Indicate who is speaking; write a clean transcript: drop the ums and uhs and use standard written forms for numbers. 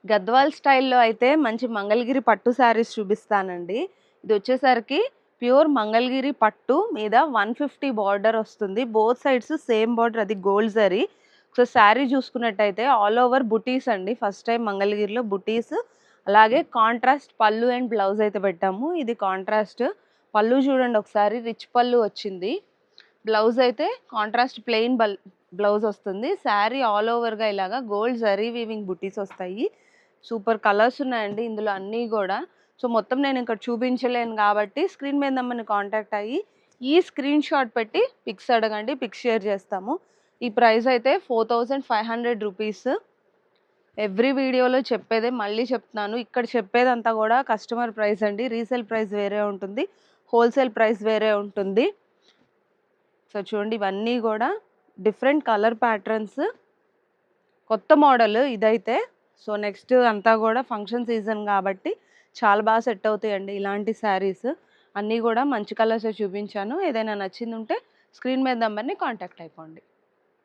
Speaker 1: గద్వాల్ స్టైల్‌లో అయితే మంచి మంగళగిరి పట్టు శారీస్ చూపిస్తానండి. ఇదొచ్చేసరికి ప్యూర్ మంగళగిరి పట్టు మీద 150 బార్డర్ వస్తుంది. బోత్ సైడ్స్ సేమ్ బార్డర్, అది గోల్డ్ జరీ. సో, శారీ చూసుకున్నట్టయితే ఆల్ ఓవర్ బుటీస్ అండి. ఫస్ట్ టైం మంగళగిరిలో బుటీస్. అలాగే కాంట్రాస్ట్ పళ్ళు అండ్ బ్లౌజ్ అయితే పెట్టాము. ఇది కాంట్రాస్ట్. పళ్ళు చూడండి ఒకసారి, రిచ్ పళ్ళు వచ్చింది. బ్లౌజ్ అయితే కాంట్రాస్ట్ ప్లెయిన్ బ్లౌజ్ వస్తుంది. శారీ ఆల్ ఓవర్‌గా ఇలాగా గోల్డ్ జరీ వీవింగ్ బుటీస్ వస్తాయి. సూపర్ కలర్స్ ఉన్నాయండి ఇందులో అన్నీ గూడా. సో, మొత్తం నేను ఇక్కడ చూపించలేను గాబట్టి స్క్రీన్ మీద నెంబర్‌ని కాంటాక్ట్ అయ్యి ఈ స్క్రీన్ షాట్ పెట్టి పిక్స్ అడగండి. పిక్స్ షేర్ చేస్తాము. ఈ ప్రైస్ అయితే 4500 రూపీస్. ఎవ్రీ వీడియోలో చెప్పేదే మళ్ళీ చెప్తున్నాను. ఇక్కడ చెప్పేదంతా గూడా కస్టమర్ ప్రైస్ అండి. రీసేల్ ప్రైస్ వేరే ఉంటుంది. హోల్‌సేల్ ప్రైస్ వేరే ఉంటుంది. సో, చూడండి ఇవన్నీ గూడా డిఫరెంట్ కలర్ ప్యాటర్న్స్. కొత్త మోడల్ ఇదైతే. సో, నెక్స్ట్ అంతా గూడా ఫంక్షన్ సీజన్ గాబట్టి చాలా బాగా సెట్ అవుతాయండి ఇలాంటి శారీస్. అన్నీ గూడా మంచి కలర్సే చూపించాను. ఏదైనా నచ్చిందుంటే స్క్రీన్ మీద నంబర్‌ని కాంటాక్ట్ అయిపోండి.